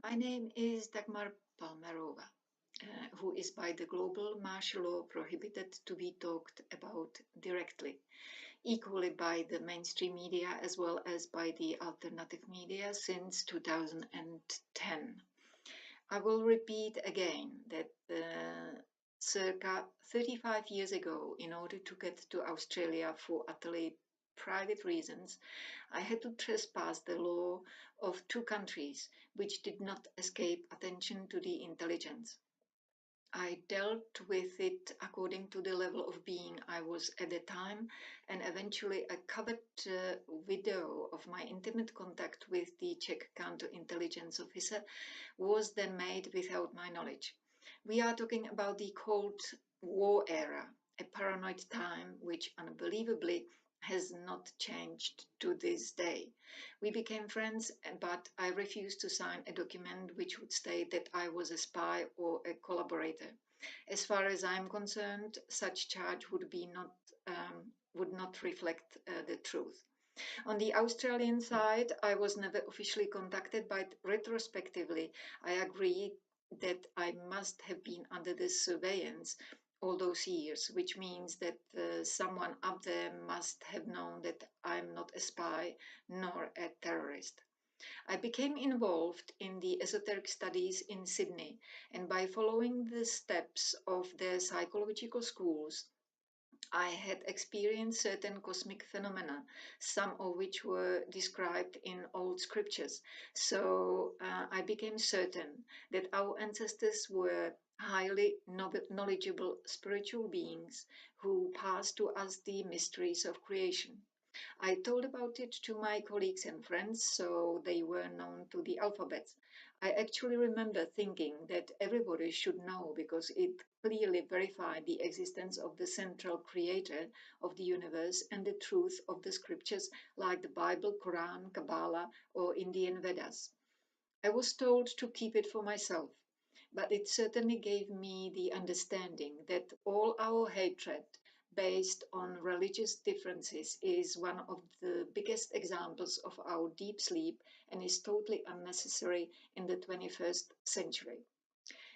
My name is Dagmar Palmerova, who is by the global martial law prohibited to be talked about directly, equally by the mainstream media as well as by the alternative media since 2010. I will repeat again that circa 35 years ago, in order to get to Australia for utterly private reasons, I had to trespass the law of two countries which did not escape attention to the intelligence. I dealt with it according to the level of being I was at the time, and eventually a covered video of my intimate contact with the Czech counterintelligence officer was then made without my knowledge. We are talking about the Cold War era, a paranoid time which unbelievably has not changed to this day. We became friends, but I refused to sign a document which would state that I was a spy or a collaborator. As far as I'm concerned, such charge would not reflect the truth. On the Australian side, I was never officially contacted, but retrospectively, I agree that I must have been under the surveillance all those years, which means that someone up there must have known that I'm not a spy nor a terrorist. I became involved in the esoteric studies in Sydney, and by following the steps of the psychological schools, I had experienced certain cosmic phenomena, some of which were described in old scriptures. So I became certain that our ancestors were highly knowledgeable spiritual beings who passed to us the mysteries of creation. I told about it to my colleagues and friends, so they were known to the alphabet. I actually remember thinking that everybody should know because it clearly verified the existence of the central creator of the universe and the truth of the scriptures like the Bible, Quran, Kabbalah, or Indian Vedas. I was told to keep it for myself, but it certainly gave me the understanding that all our hatred based on religious differences is one of the biggest examples of our deep sleep and is totally unnecessary in the 21st century.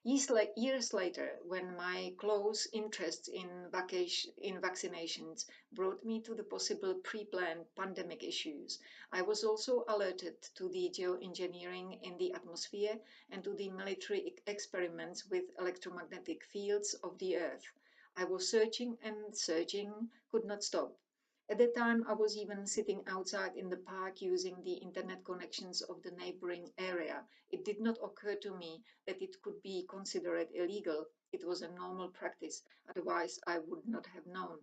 Years later, when my close interest in vaccinations brought me to the possible pre-planned pandemic issues, I was also alerted to the geoengineering in the atmosphere and to the military experiments with electromagnetic fields of the Earth. I was searching and searching, could not stop. At the time, I was even sitting outside in the park using the internet connections of the neighboring area. It did not occur to me that it could be considered illegal. It was a normal practice, otherwise, I would not have known.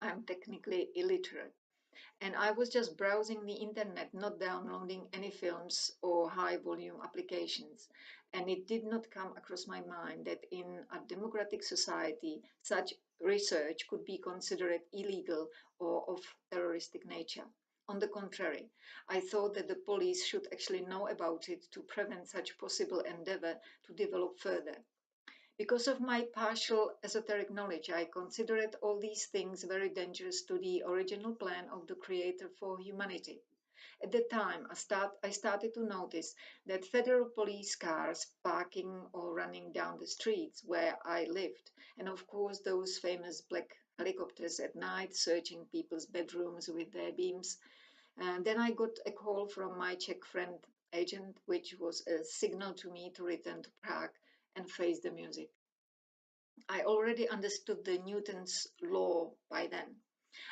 I'm technically illiterate. And I was just browsing the internet, not downloading any films or high volume applications. And it did not come across my mind that in a democratic society, such research could be considered illegal or of terroristic nature. On the contrary, I thought that the police should actually know about it to prevent such possible endeavor to develop further. Because of my partial esoteric knowledge, I considered all these things very dangerous to the original plan of the Creator for humanity. At the time, I started to notice that federal police cars parking or running down the streets where I lived, and of course, those famous black helicopters at night searching people's bedrooms with their beams. And then I got a call from my Czech friend agent, which was a signal to me to return to Prague and face the music. I already understood the Newton's law by then.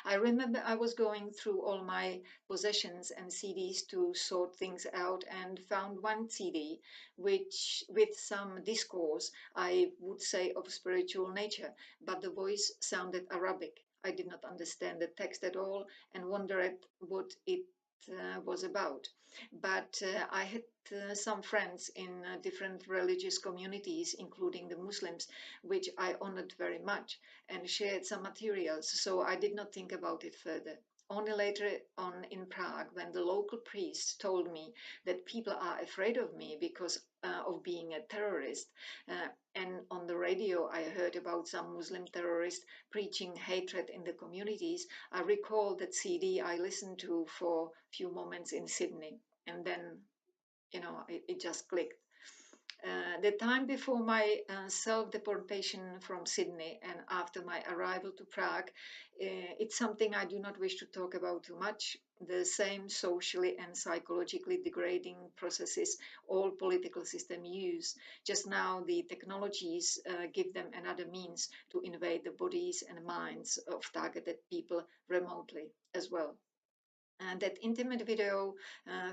I remember I was going through all my possessions and CDs to sort things out and found one CD which with some discourse I would say of spiritual nature, but the voice sounded Arabic. I did not understand the text at all and wondered what it was about. But I had some friends in different religious communities, including the Muslims, which I honored very much and shared some materials, so I did not think about it further. Only later on in Prague, when the local priest told me that people are afraid of me because of being a terrorist, and on the radio I heard about some Muslim terrorist preaching hatred in the communities, I recalled that CD I listened to for a few moments in Sydney, and then it just clicked. The time before my self-deportation from Sydney and after my arrival to Prague, it's something I do not wish to talk about too much. The same socially and psychologically degrading processes all political systems use. Just now, the technologies give them another means to invade the bodies and minds of targeted people remotely as well. And that intimate video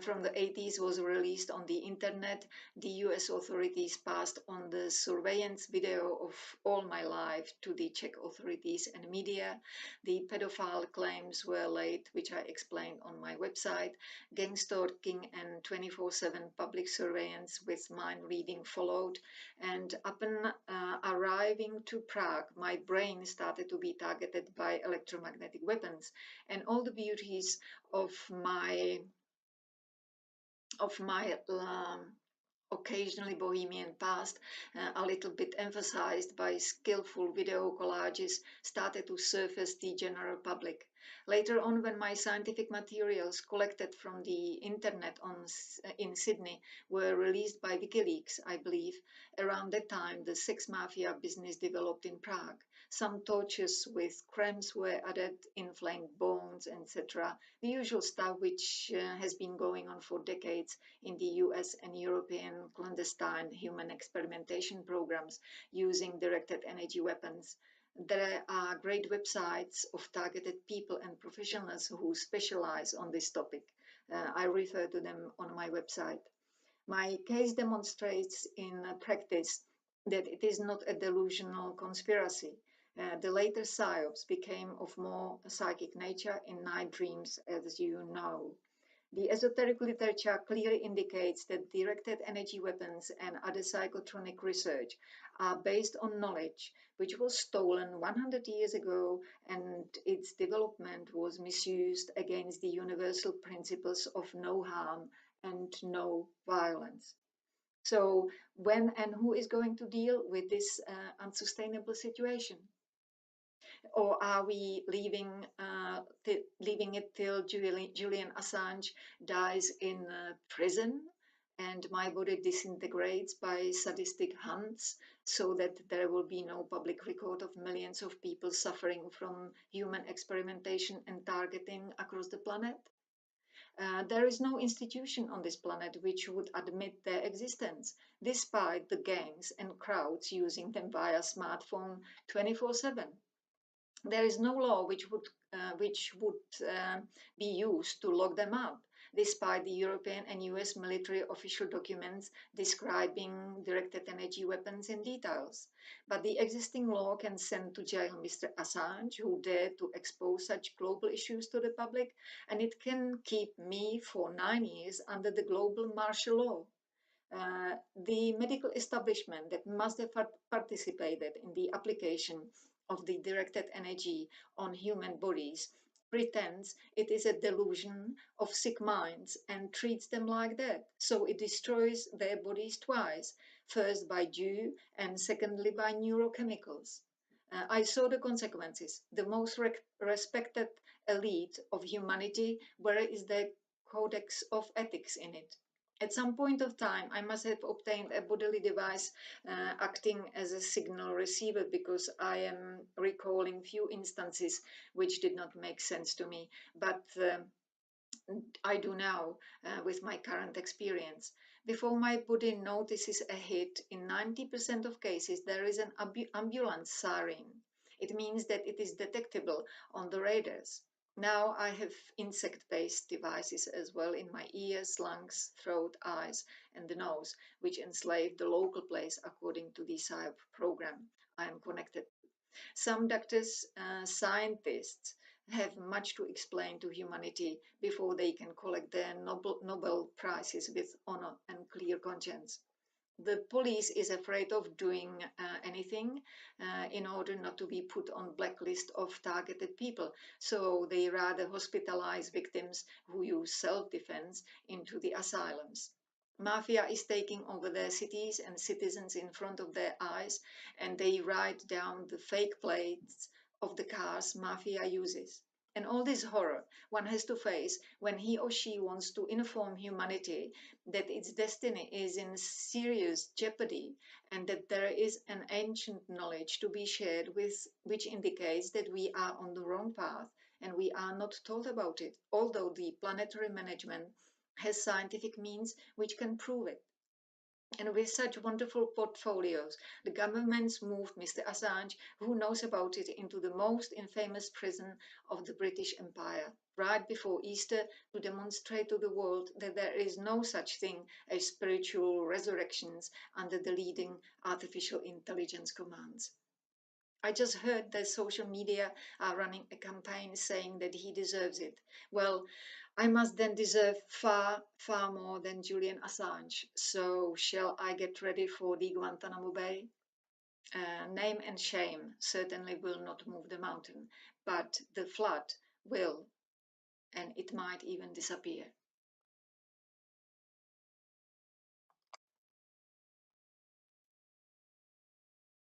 from the 80s was released on the internet. The US authorities passed on the surveillance video of all my life to the Czech authorities and media. The pedophile claims were laid, which I explained on my website. Gang stalking and 24/7 public surveillance with mind reading followed. And upon arriving to Prague, my brain started to be targeted by electromagnetic weapons. And all the beauties of my occasionally bohemian past, a little bit emphasized by skillful video collages, started to surface the general public. Later on, when my scientific materials collected from the internet in Sydney were released by WikiLeaks, I believe, around that time the sex mafia business developed in Prague. Some torches with cramps were added, inflamed bones, etc. The usual stuff which has been going on for decades in the US and European clandestine human experimentation programs using directed energy weapons. There are great websites of targeted people and professionals who specialize on this topic. I refer to them on my website. My case demonstrates in practice that it is not a delusional conspiracy. The later psyops became of more psychic nature in night dreams, as you know. The esoteric literature clearly indicates that directed energy weapons and other psychotronic research are based on knowledge which was stolen 100 years ago, and its development was misused against the universal principles of no harm and no violence. So, when and who is going to deal with this unsustainable situation? Or are we leaving it till Julian Assange dies in prison and my body disintegrates by sadistic hunts so that there will be no public record of millions of people suffering from human experimentation and targeting across the planet? There is no institution on this planet which would admit their existence, despite the gangs and crowds using them via smartphone 24/7. There is no law which would be used to lock them up, despite the European and US military official documents describing directed energy weapons in details. But the existing law can send to jail Mr. Assange, who dared to expose such global issues to the public, and it can keep me for 9 years under the global martial law. The medical establishment that must have participated in the application of the directed energy on human bodies pretends it is a delusion of sick minds and treats them like that. So it destroys their bodies twice, first by dew and secondly by neurochemicals. I saw the consequences. The most respected elite of humanity, where is the codex of ethics in it? At some point of time, I must have obtained a bodily device acting as a signal receiver, because I am recalling few instances which did not make sense to me. But I do now with my current experience. Before my body notices a hit, in 90% of cases, there is an ambulance siren. It means that it is detectable on the radars. Now I have insect-based devices as well in my ears, lungs, throat, eyes, and the nose, which enslave the local place according to the PSYOP program I am connected. Some doctors, scientists have much to explain to humanity before they can collect their Nobel Prizes with honor and clear conscience. The police is afraid of doing anything in order not to be put on blacklist of targeted people. So they rather hospitalize victims who use self-defense into the asylums. Mafia is taking over their cities and citizens in front of their eyes, and they write down the fake plates of the cars Mafia uses. And all this horror one has to face when he or she wants to inform humanity that its destiny is in serious jeopardy and that there is an ancient knowledge to be shared with which indicates that we are on the wrong path and we are not told about it, although the planetary management has scientific means which can prove it. And with such wonderful portfolios, the governments moved Mr. Assange, who knows about it, into the most infamous prison of the British Empire, right before Easter, to demonstrate to the world that there is no such thing as spiritual resurrections under the leading artificial intelligence commands. I just heard that social media are running a campaign saying that he deserves it. Well, I must then deserve far, far more than Julian Assange. So, shall I get ready for the Guantanamo Bay? Name and shame certainly will not move the mountain, but the flood will, and it might even disappear.